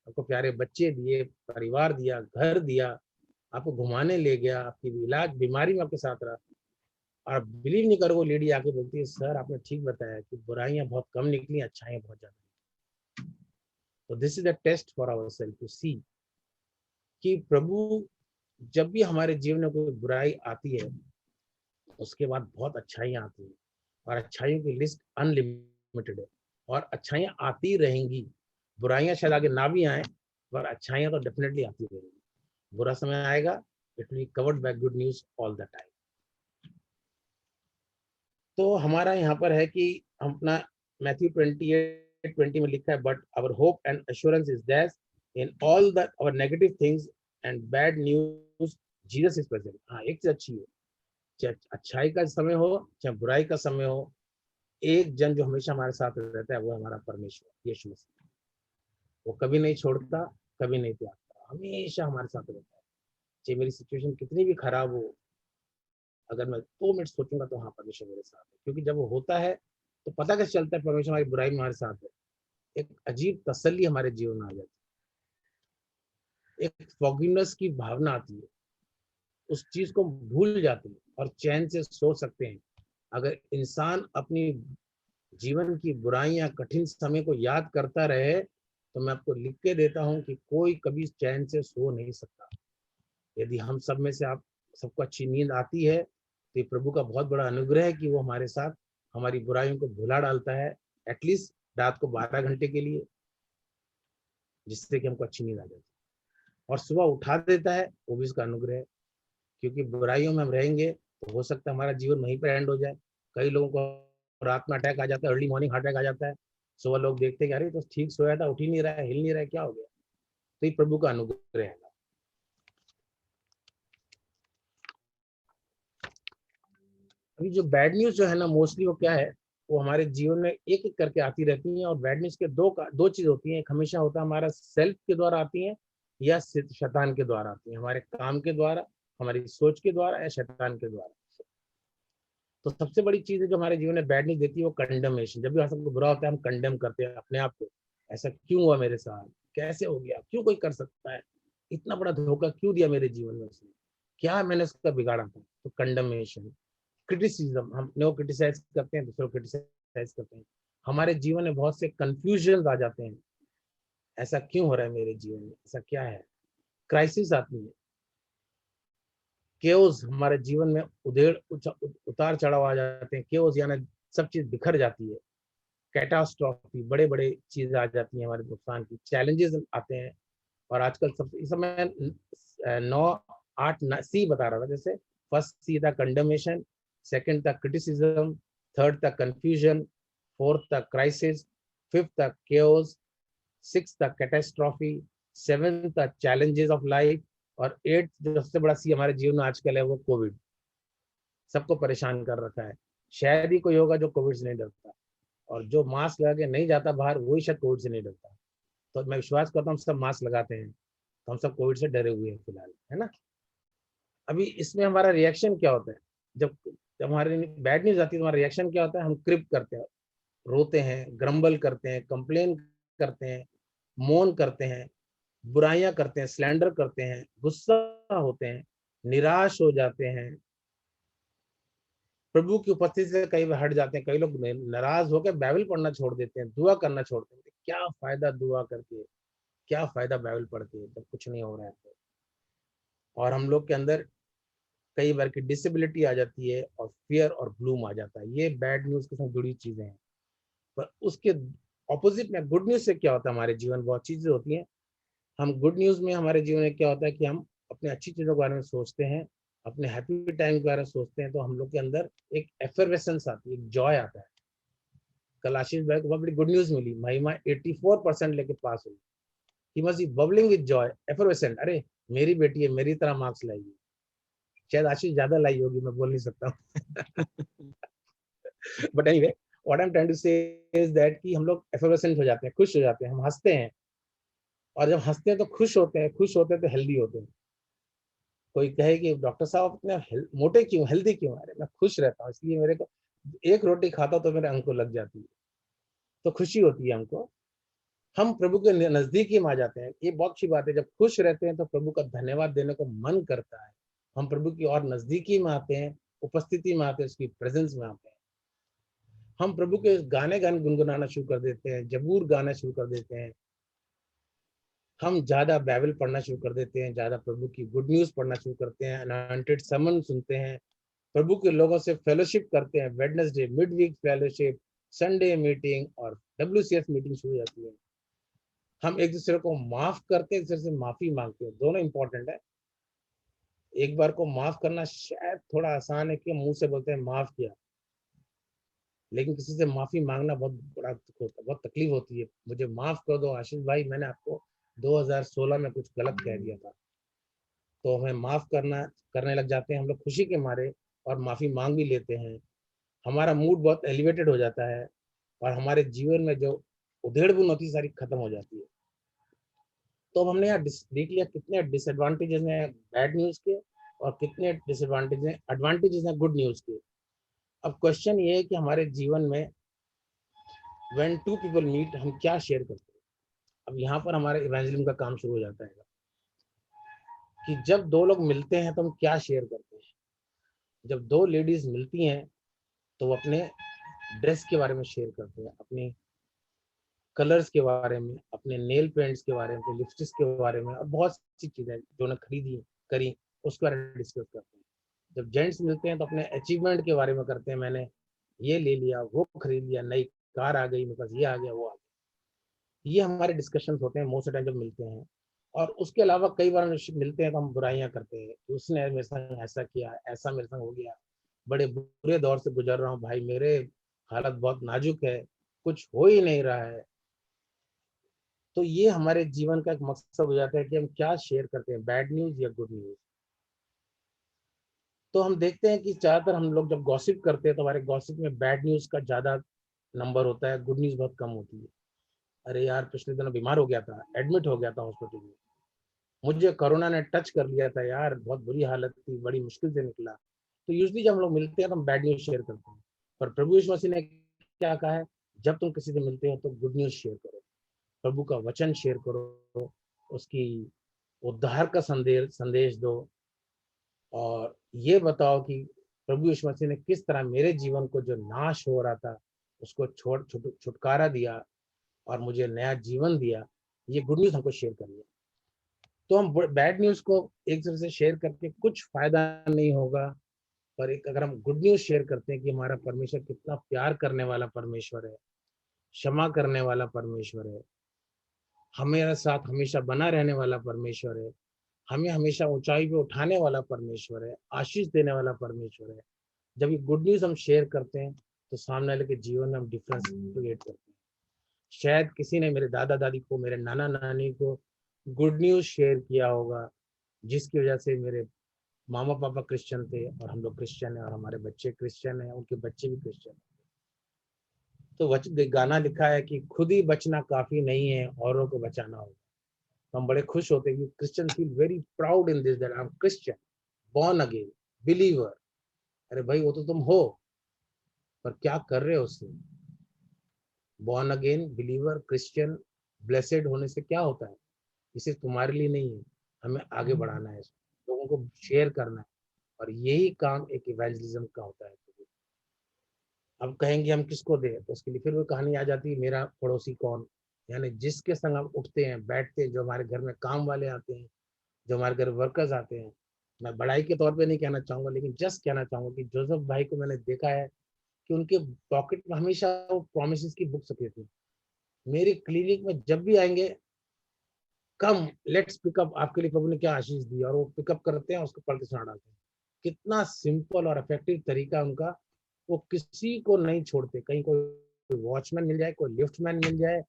आपको प्यारे बच्चे दिए, परिवार दिया, घर दिया, आपको घुमाने ले गया, आपकी इलाज बीमारी में आपके साथ रहा। और आप बिलीव नहीं करोगे, लेडी आके बोलती है, सर आपने ठीक बताया कि बुराइयां बहुत कम निकली, अच्छाइयां बहुत ज्यादा। तो this is the test for our self to see कि प्रभु जब भी हमारे जीवन में कोई बुराई आती है, उसके बाद बहुत अच्छाइयां आती है, और अच्छाइयों की लिस्ट अनलिमिटेड है, और अच्छाइयां आती रहेंगी। बुराइयां शायद आगे ना भी आए, पर अच्छाइयां तो डेफिनेटली आती रहेंगी। बुरा समय आएगा, it will covered by good news all the time. तो हमारा यहाँ पर है कि हम अपना मैथ्यू 28:20 में लिखा है, but our hope and assurance is that in all the our negative things and bad news Jesus is present. हाँ, एक चीज अच्छी है, चाहे अच्छाई का समय हो चाहे बुराई का समय हो, एक जन जो हमेशा हमारे साथ रहता है वो है हमारा परमेश्वर यीशु मसीह। वो कभी नहीं छोड़ता, कभी नहीं त्यागता, हमेशा हमारे साथ रहता है। चाहे मेरी सिचुएशन कितनी भी खराब हो, अगर मैं 2 मिनट सोचूंगा तो हाँ परमेश्वर मेरे साथ है। क्योंकि जब वो होता है तो पता कैसे चलता है परमेश्वर हमारी बुराई में हमारे साथ है, एक अजीब तसल्ली हमारे जीवन में आ जाती है, एक फॉरगिवनेस की भावना आती है। उस चीज को भूल जाते हैं और चैन से सो सकते हैं। अगर इंसान अपनी जीवन की बुराइयां, कठिन समय को याद करता रहे, तो मैं आपको लिख के देता हूं कि कोई कभी चैन से सो नहीं सकता। यदि हम सब में से आप सबको अच्छी नींद आती है, तो ये प्रभु का बहुत बड़ा अनुग्रह है कि वो हमारे साथ हमारी बुराइयों को भुला डालता है, एटलीस्ट रात को 12 घंटे के लिए, जिससे कि हमको अच्छी नींद आ जाती है, और सुबह उठा देता है, वो भी इसका अनुग्रह है। क्योंकि बुराइयों में हम रहेंगे तो हो सकता है हमारा जीवन वहीं पर एंड हो जाए। कई लोगों को रात में अटैक आ जाता है, अर्ली मॉर्निंग हार्ट अटैक आ जाता है, सुबह लोग देखते हैं कि अरे तो ठीक सोया था, उठ ही नहीं रहा है, हिल नहीं रहा है, क्या हो गया? तो ये प्रभु का अनुग्रह है। अभी जो बैड न्यूज जो है ना, मोस्टली वो क्या है, वो हमारे जीवन में एक एक करके आती रहती हैं। और बैड न्यूज के दो चीज होती हैं। एक हमेशा होता है हमारा सेल्फ के द्वारा आती है, या शैतान के द्वारा आती है, हमारे काम के द्वारा, हमारी सोच के द्वारा, या शैतान के द्वारा। तो सबसे बड़ी चीज है जो हमारे जीवन में बैड न्यूज देती है, वो कंडेमेशन। जब भी हमारे सबको बुरा होता है, हम कंडेम करते हैं अपने आप को, ऐसा क्यों हुआ मेरे साथ, कैसे हो गया, क्यों कोई कर सकता है, इतना बड़ा धोखा क्यों दिया मेरे जीवन में उसने, क्या मैंने उसका बिगाड़ा था। तो कंडेमेशन। क्रिटिसिज्म, हम लोग क्रिटिसाइज करते हैं, दूसरों को क्रिटिसाइज करते हैं। हमारे जीवन में बहुत से कंफ्यूजन आ जाते हैं, ऐसा क्यों हो रहा है मेरे जीवन में, ऐसा क्या है। क्राइसिस आती है, केओस, हमारे जीवन में उतार चढ़ाव आ जाते हैं। केओस यानी सब चीज बिखर जाती है। कैटास्ट्रॉफी, बड़े बड़े चीजें आ जाती हैं हमारे नुकसान की, चैलेंजेस आते हैं। और आजकल सब इस समय 9 8 सी बता रहा था। जैसे फर्स्ट सी था कंडमेशन, सेकंड था क्रिटिसिज्म, थर्ड था कंफ्यूजन, फोर्थ था क्राइसिस, फिफ्थ था केओस, सिक्स था कैटास्ट्रॉफी, सेवन था चैलेंजेस ऑफ लाइफ, और एट जो सबसे बड़ा सी हमारे जीवन में आजकल है, वो कोविड। सबको परेशान कर रखा है। शायद ही कोई होगा जो कोविड से नहीं डरता, और जो मास्क लगा के नहीं जाता बाहर, वही शायद कोविड से नहीं डरता। तो मैं विश्वास करता हूँ सब मास्क लगाते हैं, तो हम सब कोविड से डरे हुए हैं फिलहाल, है ना। अभी इसमें हमारा रिएक्शन क्या होता है, जब जब हमारे बैड न्यूज आती है, तो हमारा रिएक्शन क्या होता है, हम क्रिप करते हैं, रोते हैं, ग्रम्बल करते हैं, कंप्लेन करते हैं, मोन करते हैं, बुराइयां करते हैं, स्लैंडर करते हैं, गुस्सा होते हैं, निराश हो जाते हैं, प्रभु की उपस्थिति से कई बार हट जाते हैं। कई लोग नाराज होकर बाइबल पढ़ना छोड़ देते हैं, दुआ करना छोड़ देते हैं। क्या फायदा दुआ करके, क्या फायदा बाइबल पढ़ के, जब कुछ नहीं हो रहा है तो। और हम लोग के अंदर कई बार की डिसेबिलिटी आ जाती है, और फियर और ब्लूम आ जाता है। ये बैड न्यूज के साथ जुड़ी चीजें हैं। पर उसके ऑपोजिट में गुड न्यूज से क्या होता है, हमारे जीवन बहुत चीजें होती हैं। हम गुड न्यूज में हमारे जीवन में क्या होता है कि हम अपने अच्छी चीजों के बारे में सोचते हैं, अपने हैप्पी टाइम के बारे में सोचते हैं, तो हम लोग के अंदर एक एफर्वेसेंस आती है, एक जॉय आता है। कल आशीष भाई को बहुत बड़ी गुड न्यूज मिली, महिमा 84% लेके पास हुई। He must be bubbling with Joy, effervescent. अरे मेरी बेटी है, मेरी तरह मार्क्स लाएगी। शायद आशीष ज्यादा लाई होगी, मैं बोल नहीं सकता हूँ। But anyway, what I am trying to say is that कि हम लोग एफर्वेसेंट हो जाते हैं, खुश हो जाते हैं, हम हंसते हैं। और जब हंसते हैं तो खुश होते हैं, खुश होते हैं तो हेल्दी होते हैं। कोई कहे कि डॉक्टर साहब इतने मोटे क्यों, हेल्दी क्यों? अरे मैं खुश रहता हूँ, इसलिए मेरे को एक रोटी खाता तो मेरे अंक को लग जाती है, तो खुशी होती है हमको। हम प्रभु के नजदीक में आ जाते हैं। ये बहुत अच्छी बात है, जब खुश रहते हैं तो प्रभु का धन्यवाद देने को मन करता है। हम प्रभु की और नजदीकी में आते हैं, उपस्थिति में आते हैं, उसकी प्रेजेंस में आते हैं। हम प्रभु के गाने गुनगुनाना शुरू कर देते हैं, जबूर गाना शुरू कर देते हैं। हम ज्यादा बाइबल पढ़ना शुरू कर देते हैं, ज्यादा प्रभु की गुड न्यूज पढ़ना शुरू करते हैं, अनॉइंटेड समन सुनते हैं, प्रभु के लोगों से फेलोशिप करते हैं। Wednesday mid week fellowship, Sunday meeting और WCS मीटिंग शुरू हो जाती है। हम एक दूसरे को माफ करते हैं, एक दूसरे से माफी मांगते हैं। दोनों इंपॉर्टेंट है। एक बार को माफ करना शायद थोड़ा आसान है कि मुंह से बोलते हैं माफ किया, लेकिन किसी से माफी मांगना बहुत बड़ा दुख होता है, बहुत तकलीफ होती है। मुझे माफ कर दो आशीष भाई, मैंने आपको 2016 में कुछ गलत कह दिया था। तो हमें माफ करने लग जाते हैं हम लोग खुशी के मारे, और माफी मांग भी लेते हैं। हमारा मूड बहुत एलिवेटेड हो जाता है, और हमारे जीवन में जो उधेड़बुन होती है सारी खत्म हो जाती है। तो अब हमने यहाँ देख लिया कितने डिसएडवांटेजेस हैं बैड न्यूज के, और कितने एडवांटेजेस हैं गुड न्यूज के। अब क्वेश्चन ये है कि हमारे जीवन में व्हेन टू पीपल मीट, हम क्या शेयर करते हैं। अब यहाँ पर हमारे इवेंजलिज्म का काम शुरू हो जाता है कि जब दो लोग मिलते हैं तो हम क्या शेयर करते हैं। जब दो लेडीज मिलती हैं तो वो अपने ड्रेस के बारे में शेयर करते हैं, अपने कलर्स के बारे में, अपने नेल पेंट्स के बारे में, लिपस्टिक्स के बारे में, और बहुत सी चीजें जो उन्हें खरीदी करी उसके बारे में डिस्कस करते हैं। जब जेंट्स मिलते हैं तो अपने अचीवमेंट के बारे में करते हैं, मैंने ये ले लिया, वो खरीद लिया, नई कार आ गई मेरे पास, ये आ गया, वो आ गया। ये हमारे डिस्कशंस होते हैं मोस्ट टाइम जब मिलते हैं। और उसके अलावा कई बार मिलते हैं तो हम बुराइयां करते हैं कि उसने मेरे संग ऐसा किया, ऐसा मेरे संग हो गया, बड़े बुरे दौर से गुजर रहा हूँ भाई, मेरे हालत बहुत नाजुक है, कुछ हो ही नहीं रहा है। तो ये हमारे जीवन का एक मकसद हो जाता है कि हम क्या शेयर करते हैं, बैड न्यूज या गुड न्यूज। तो हम देखते हैं कि ज्यादातर हम लोग जब गॉसिप करते हैं तो हमारे गॉसिप में बैड न्यूज का ज्यादा नंबर होता है, गुड न्यूज बहुत कम होती है। अरे यार पिछले दिनों बीमार हो गया था, एडमिट हो गया था हॉस्पिटल में, मुझे कोरोना ने टच कर लिया था यार, बहुत बुरी हालत थी, बड़ी मुश्किल से निकला। तो यूजली जब हम लोग मिलते हैं तो हम बैड न्यूज शेयर करते हैं। पर प्रभु यीशु मसीह ने क्या कहा है, जब तुम किसी से मिलते हो तो गुड न्यूज शेयर करो, प्रभु का वचन शेयर करो, उसकी उद्धार का संदेश संदेश दो, और ये बताओ कि प्रभु यीशु मसीह ने किस तरह मेरे जीवन को जो नाश हो रहा था उसको छुटकारा दिया और मुझे नया जीवन दिया। ये गुड न्यूज हमको शेयर करनी है। तो हम बैड न्यूज को एक दूसरे से शेयर करके कुछ फायदा नहीं होगा, पर एक अगर हम गुड न्यूज शेयर करते हैं कि हमारा परमेश्वर कितना प्यार करने वाला परमेश्वर है, क्षमा करने वाला परमेश्वर है, हमारे साथ हमेशा बना रहने वाला परमेश्वर है, हमें हमेशा ऊंचाई पे उठाने वाला परमेश्वर है, आशीष देने वाला परमेश्वर है। जब ये गुड न्यूज हम शेयर करते हैं तो सामने वाले के जीवन में हम डिफरेंस क्रिएट करते हैं। शायद किसी ने मेरे दादा दादी को, मेरे नाना नानी को गुड न्यूज शेयर किया होगा, जिसकी वजह से मेरे मामा पापा क्रिश्चियन थे और हम लोग क्रिश्चियन है, और हमारे बच्चे क्रिश्चियन है, उनके बच्चे भी क्रिश्चियन है। तो गाना लिखा है कि खुद ही बचना काफी नहीं है, औरों को बचाना होगा। तो हम बड़े खुश होते हैं कि Christian feel very proud in this that I am Christian, born again, believer. अरे भाई वो तो तुम हो, पर क्या कर रहे हो उससे? Born again, believer, Christian, blessed होने से क्या होता है? इसे तुम्हारे लिए नहीं है, हमें आगे बढ़ाना है, लोगों को शेयर करना है, और यही काम एक इवेंजलिज्म का होता है। अब कहेंगे हम किसको दें, तो उसके लिए फिर वो कहानी आ जाती है, मेरा पड़ोसी कौन। यानी जिसके संग हम उठते हैं बैठते हैं, जो हमारे घर में काम वाले आते हैं, जो हमारे घर वर्कर्स आते हैं। मैं बड़ाई के तौर पे नहीं कहना चाहूंगा, लेकिन जस्ट कहना चाहूंगा कि जोसेफ भाई को मैंने देखा है कि उनके पॉकेट में हमेशा वो प्रोमिस की बुक्स रखी थी। मेरे क्लिनिक में जब भी आएंगे, कम लेट्स पिकअप, आपके लिए प्रभु ने क्या आशीष दी, और वो पिकअप करते हैं, उसको पढ़ के सुना डालते हैं। कितना सिंपल और इफेक्टिव तरीका उनका, वो किसी को नहीं छोड़ते। कहीं कोई वॉचमैन मिल जाए, कोई लिफ्टमैन मिल जाए,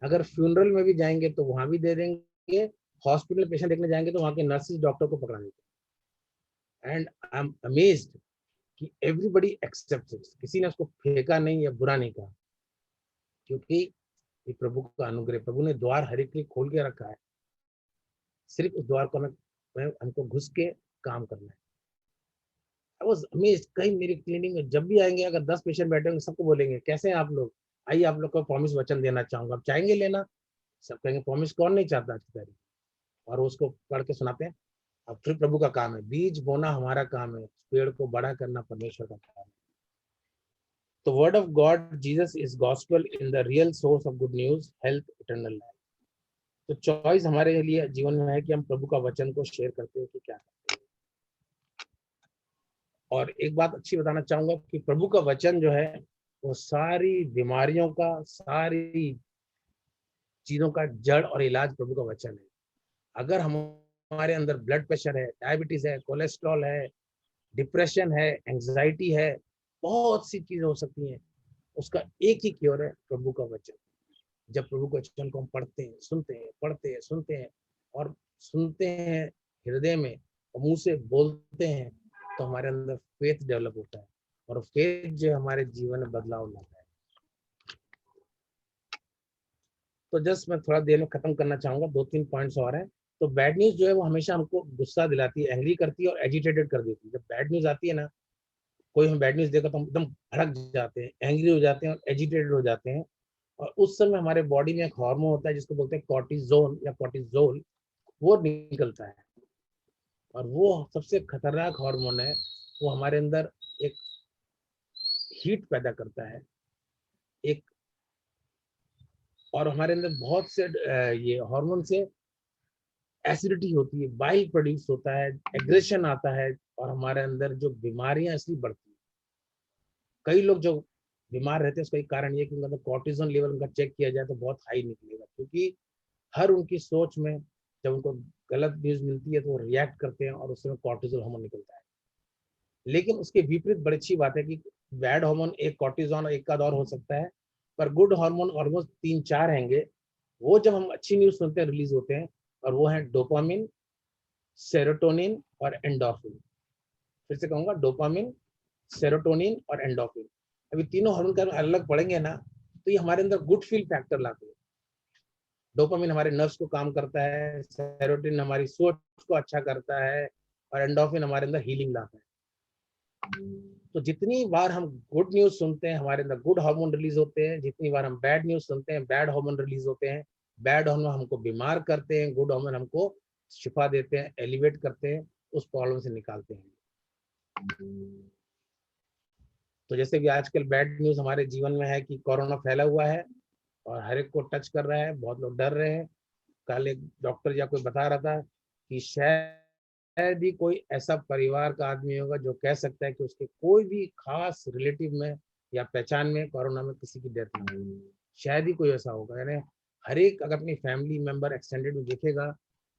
अगर फ्यूनरल में भी जाएंगे तो वहां भी दे देंगे, हॉस्पिटल पेशेंट देखने जाएंगे तो वहां के नर्सेज डॉक्टर को पकड़ा देते हैं। एंड आई एम अमेज्ड कि एवरीबडी एक्सेप्ट्स इट, किसी ने उसको फेंका नहीं या बुरा नहीं कहा, क्योंकि ये प्रभु का अनुग्रह, प्रभु ने द्वार हर एक के लिए खोल के रखा है, सिर्फ उस द्वार को हमें हमको घुस के काम करना है। आई वाज अमेज्ड, कहीं मेरी क्लिनिक में जब भी आएंगे, अगर 10 पेशेंट बैठे होंगे, सबको बोलेंगे कैसे हैं आप लोग, आइए आप लोग को प्रॉमिस वचन देना चाहूंगा, आप चाहेंगे लेना? सब कहेंगे प्रॉमिस कौन नहीं चाहता आज की तारीख। और उसको पढ़ के सुनाते हैं। अब फिर प्रभु का काम है, बीज बोना हमारा काम है, पेड़ को बड़ा करना परमेश्वर का काम है। तो word of God Jesus is gospel in the real source of good news, health, eternal life. तो चॉइस हमारे लिए जीवन में है कि हम प्रभु का वचन को शेयर करते हैं कि क्या करते हैं। और एक बात अच्छी बताना चाहूंगा कि प्रभु का वचन जो है वो सारी बीमारियों का, सारी चीजों का जड़ और इलाज प्रभु का वचन है। अगर हमारे अंदर ब्लड प्रेशर है, डायबिटीज है, कोलेस्ट्रॉल है, डिप्रेशन है, एंजाइटी है, बहुत सी चीजें हो सकती हैं, उसका एक ही क्योर है, प्रभु का वचन। जब प्रभु के वचन को हम पढ़ते हैं, सुनते हैं, पढ़ते हैं, सुनते हैं, और सुनते हैं हृदय में और मुंह से बोलते हैं, तो हमारे अंदर फेथ डेवलप होता है, और फेथ जो हमारे जीवन में बदलाव लाता है। तो जस्ट मैं थोड़ा देर में खत्म करना चाहूंगा, 2-3 पॉइंट्स और हैं। तो बैड न्यूज जो है वो हमेशा हमको गुस्सा दिलाती है, एंग्री करती है और एजिटेटेड कर देती है। जब बैड न्यूज आती है ना, कोई हम बैड न्यूज देखा तो हम एकदम भड़क जाते हैं, एंग्री हो जाते हैं और एजिटेटेड हो जाते हैं। और उस समय हमारे बॉडी में एक हार्मोन होता है जिसको बोलते हैं कॉर्टिजोन या कॉर्टिजोल, वो निकलता है। और वो सबसे खतरनाक हार्मोन है। वो हमारे अंदर एक हीट पैदा करता है, एक, और हमारे अंदर बहुत से ये हार्मोन से एसिडिटी होती है, बाइल प्रोड्यूस होता है, एग्रेशन आता है, और हमारे अंदर जो बीमारियां इसलिए बढ़ती है। कई लोग जो बीमार रहते हैं उसका एक कारण ये कि उनका कॉर्टिजोन लेवल उनका चेक किया जाए तो बहुत हाई निकलेगा, क्योंकि हर उनकी सोच में जब उनको गलत न्यूज मिलती है तो वो रिएक्ट करते हैं और उसमें कॉर्टिजोल हार्मोन निकलता है। लेकिन उसके विपरीत बड़ी अच्छी बात है कि बैड हार्मोन एक कॉर्टिजोन और एक का और हो सकता है, पर गुड हार्मोन ऑलमोस्ट 3-4 हैंगे। वो जब हम अच्छी न्यूज सुनते हैं रिलीज होते हैं, और वो है डोपामिन, सेरोटोनिन और एंडोर्फिन। फिर से कहूंगा, डोपामिन, सेरोटोनिन और एंडोर्फिन। अभी तीनों हार्मोन का अलग पढ़ेंगे ना, तो ये हमारे अंदर गुड फील फैक्टर लाते हैं। डोपामिन हमारे नर्व्स को काम करता है, सेरोटोनिन हमारी सोच को अच्छा करता है, और एंडोर्फिन हमारे अंदर हीलिंग लाता है। तो जितनी बार हम गुड न्यूज सुनते हैं हमारे अंदर गुड हार्मोन रिलीज होते हैं, जितनी बार हम बैड न्यूज सुनते हैं बैड हार्मोन रिलीज होते हैं। बैड हार्मोन हमको बीमार करते हैं, गुड हार्मोन हमको शिफा देते हैं, एलिवेट करते हैं, उस प्रॉब्लम से निकालते हैं। तो जैसे कि आजकल बैड न्यूज हमारे जीवन में है कि कोरोना फैला हुआ है और हर एक को टच कर रहा है, बहुत लोग डर रहे हैं। कल एक डॉक्टर या कोई बता रहा था कि शायद ही कोई ऐसा परिवार का आदमी होगा जो कह सकता है कि उसके कोई भी खास रिलेटिव में या पहचान में कोरोना में किसी की डेथ ना हुई। शायद ही कोई ऐसा होगा। यानी हर एक अगर अपनी फैमिली मेंबर एक्सटेंडेड में देखेगा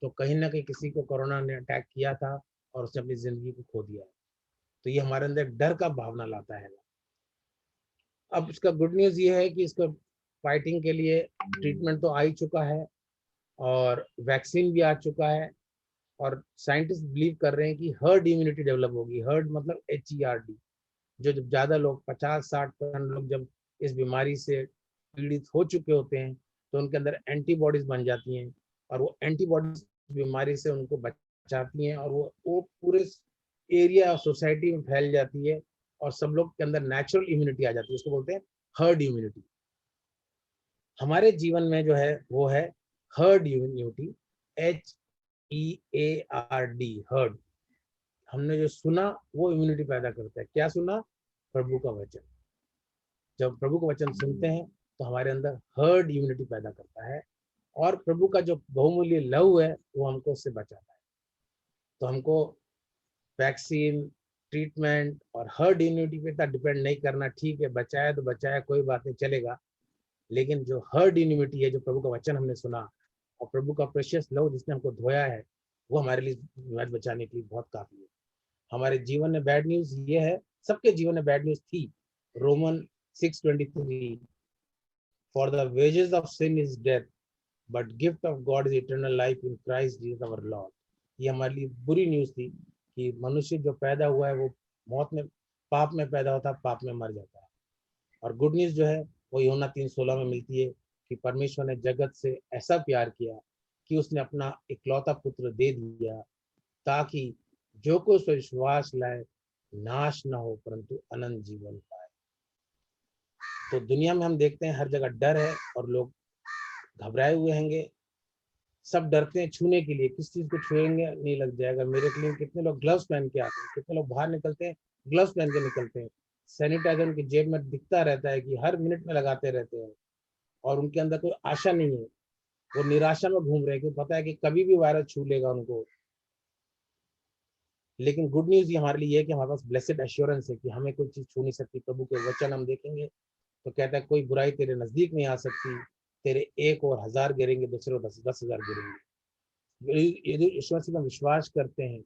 तो कहीं ना कहीं किसी को कोरोना ने अटैक किया था और उसने अपनी जिंदगी को खो दिया है। तो ये हमारे अंदर डर का भावना लाता है। अब इसका गुड न्यूज ये है कि इसको फाइटिंग के लिए ट्रीटमेंट तो आ ही चुका है और वैक्सीन भी आ चुका है, और साइंटिस्ट बिलीव कर रहे हैं कि हर्ड इम्यूनिटी डेवलप होगी। हर्ड मतलब HERD। जो जब ज्यादा लोग 50-60% लोग जब इस बीमारी से पीड़ित हो चुके होते हैं तो उनके अंदर एंटीबॉडीज बन जाती हैं, और वो एंटीबॉडीज बीमारी से उनको बचाती हैं, और वो पूरे एरिया और सोसाइटी में फैल जाती है, और सब लोग के अंदर नेचुरल इम्यूनिटी आ जाती है। उसको बोलते हैं हर्ड इम्यूनिटी। हमारे जीवन में जो है वो है हर्ड इम्यूनिटी, HEARD, हर्ड। हमने जो सुना वो इम्यूनिटी पैदा करता है। क्या सुना? प्रभु का वचन। जब प्रभु का वचन सुनते हैं तो हमारे अंदर हर्ड इम्यूनिटी पैदा करता है, और प्रभु का जो बहुमूल्य लहू है वो हमको उससे बचाता है। तो हमको वैक्सीन, ट्रीटमेंट और हर्ड इम्यूनिटी पे इतना डिपेंड नहीं करना। ठीक है, बचाया तो बचाया, कोई बात नहीं, चलेगा। लेकिन जो हर्ड इम्यूनिटी है, जो प्रभु का वचन हमने सुना और प्रभु का प्रेशियस लव जिसने हमको धोया है, वो हमारे लिए बीमारी बचाने के लिए बहुत काफी है। हमारे जीवन में बैड न्यूज ये है, सबके जीवन में बैड न्यूज थी। Roman 6:23, for the wages of sin is death but gift of God is eternal life in Christ Jesus our Lord. ये हमारे लिए बुरी न्यूज थी कि मनुष्य जो पैदा हुआ है वो मौत में, पाप में पैदा होता है, पाप में मर जाता है। और गुड न्यूज जो है वो यूहन्ना 3:16 में मिलती है कि परमेश्वर ने जगत से ऐसा प्यार किया कि उसने अपना इकलौता पुत्र दे दिया, ताकि जो कोई उस पर विश्वास लाए नाश न हो परंतु अनंत जीवन पाए। तो दुनिया में हम देखते हैं हर जगह डर है और लोग घबराए हुए हैंगे। सब डरते हैं छूने के लिए, किस चीज को छुएंगे नहीं लग जाएगा मेरे के लिए। कितने लोग ग्लव्स पहन के आते हैं, कितने लोग बाहर निकलते हैं ग्लव्स पहन के निकलते हैं। सैनिटाइजर उनकी जेब में दिखता रहता है कि हर मिनट में लगाते रहते हैं, और उनके अंदर कोई आशा नहीं है। वो निराशा में घूम रहे हैं क्योंकि पता है कि कभी भी वायरस छू लेगा उनको। लेकिन गुड न्यूज ये हमारे लिए ये है कि हमारे पास ब्लेसेड एश्योरेंस है कि हमें कोई चीज छू नहीं सकती। प्रभु के वचन हम देखेंगे तो कहता है कोई बुराई तेरे नजदीक नहीं आ सकती। तेरे एक और 1000 गिरेंगे, दूसरे 10,000 गिरेंगे। यदि ईश्वर से हम विश्वास करते हैं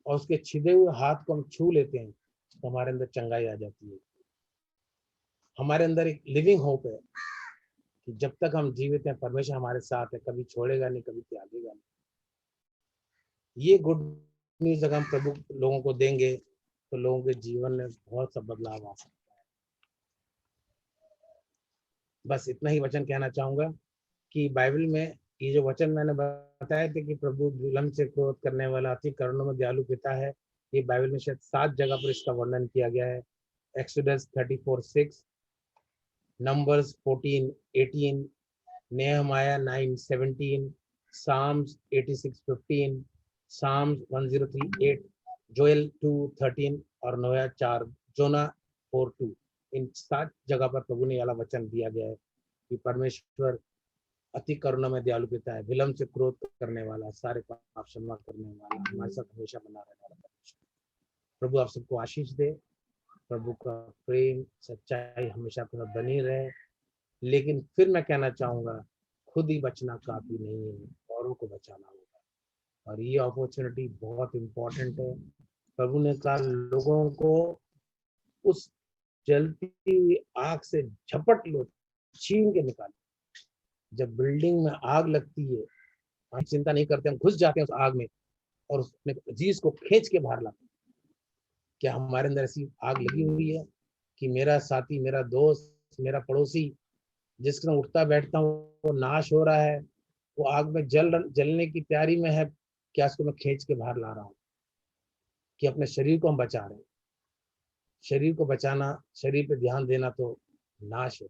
और उसके छिदे हुए हाथ को हम छू लेते हैं तो हमारे अंदर चंगाई आ जाती है। हमारे अंदर एक लिविंग होप है कि जब तक हम जीवित हैं परमेश्वर हमारे साथ है, कभी छोड़ेगा नहीं, कभी त्यागेगा नहीं। ये गुड न्यूज अगर हम प्रभु लोगों को देंगे तो लोगों के जीवन में बहुत सा बदलाव आ सकता है। बस इतना ही वचन कहना चाहूंगा कि बाइबल में ये जो वचन मैंने बताया थे कि प्रभु जुलम से क्रोध करने वाला, अति करुणा में दयालु पिता है, ये बाइबल में शायद 7 जगह पर इसका वर्णन किया गया है। Exodus 34:6, numbers 14:18, Nehemiah 9:17, Psalms 86:15, Psalms 103:8, Joel 2:13 और नोया 4, जोना 4:2। इन 7 जगह पर प्रभु ने वाला वचन दिया गया है कि परमेश्वर अति करुणा में दयालु पिता है, विलम्ब से क्रोध करने वाला, सारे पाप क्षमा करने वाला, हमारे साथ हमेशा बना रहने वाला परमेश्वर। प्रभु आप सबको आशीष दे, प्रभु का प्रेम सच्चाई हमेशा आपके साथ बनी रहे। लेकिन फिर मैं कहना चाहूंगा, खुद ही बचना काफी नहीं है, औरों को बचाना होगा, और ये अपॉर्चुनिटी बहुत इंपॉर्टेंट है। प्रभु ने कहा लोगों को उस जलती हुई आग से झपट लो, छीन के निकालो। जब बिल्डिंग में आग लगती है, हम चिंता नहीं करते, हम घुस जाते हैं उस आग में और उसने अजीज को खींच के बाहर लाते हैं। क्या हमारे अंदर ऐसी आग लगी हुई है कि मेरा साथी, मेरा दोस्त, मेरा पड़ोसी जिसके साथ उठता बैठता हूँ वो नाश हो रहा है, वो आग में जलने की तैयारी में है, क्या उसको मैं खींच के बाहर ला रहा हूँ? कि अपने शरीर को हम बचा रहे हैं। शरीर को बचाना, शरीर पे ध्यान देना तो नाश है,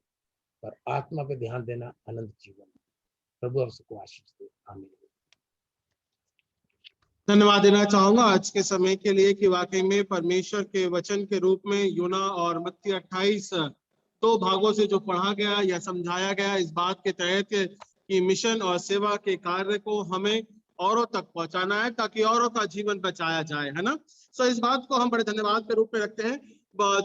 पर आत्मा पे ध्यान देना अनंत जीवन है। प्रभु आप सबको आशीष दे, आमीन। धन्यवाद देना चाहूंगा आज के समय के लिए कि वाकई में परमेश्वर के वचन के रूप में यूना और मत्ती 28 दो भागों से जो पढ़ा गया या समझाया गया, इस बात के तहत कि मिशन और सेवा के कार्य को हमें औरों तक पहुंचाना है ताकि औरों का जीवन बचाया जाए, है ना। सो इस बात को हम बड़े धन्यवाद के रूप में रखते हैं।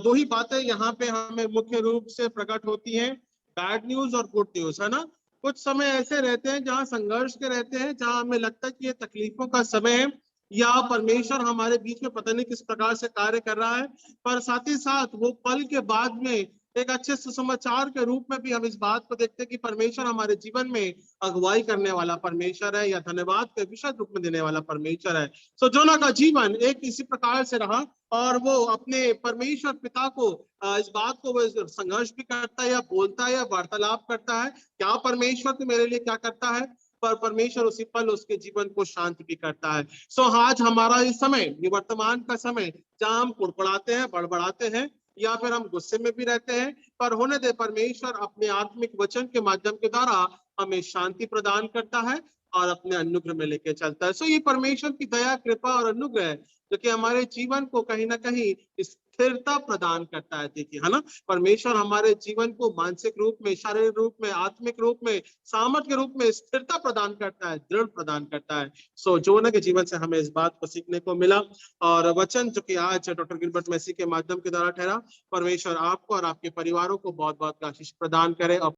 दो ही बातें यहाँ पे हमें मुख्य रूप से प्रकट होती हैं, बैड न्यूज और गुड न्यूज, है ना। कुछ समय ऐसे रहते हैं जहाँ संघर्ष के रहते हैं, जहाँ हमें लगता है कि ये तकलीफों का समय है या परमेश्वर हमारे बीच में पता नहीं किस प्रकार से कार्य कर रहा है, पर साथ ही साथ वो पल के बाद में एक अच्छे सुसमाचार के रूप में भी हम इस बात को देखते हैं कि परमेश्वर हमारे जीवन में अगुवाई करने वाला परमेश्वर है या धन्यवाद के विशद रूप में देने वाला परमेश्वर है। सो जोना का जीवन एक इसी प्रकार से रहा और वो अपने परमेश्वर पिता को इस बात को वो संघर्ष भी करता है या बोलता है या वार्तालाप करता है, क्या परमेश्वर तो मेरे लिए क्या करता है, पर परमेश्वर उसी पल उसके जीवन को शांत भी करता है। सो आज हमारा इस समय, ये वर्तमान का समय जहां हम कुड़कुड़ाते हैं, बड़बड़ाते हैं या फिर हम गुस्से में भी रहते हैं, पर होने दे परमेश्वर अपने आत्मिक वचन के माध्यम के द्वारा हमें शांति प्रदान करता है और अपने अनुग्रह में लेके चलता है। सो ये परमेश्वर की दया, कृपा और अनुग्रह है जो कि हमारे जीवन को कहीं ना कहीं स्थिरता प्रदान करता है। देखिए, है ना, परमेश्वर हमारे जीवन को मानसिक रूप में, शारीरिक रूप में, आत्मिक रूप में, सामर्थ्य के रूप में स्थिरता प्रदान करता है, दृढ़ प्रदान करता है। सो जोना के जीवन से हमें इस बात को सीखने को मिला और वचन जो कि आज डॉक्टर गिलबर्ट मैसी के माध्यम के द्वारा ठहरा, परमेश्वर आपको और आपके परिवारों को बहुत बहुत आशीष प्रदान करे और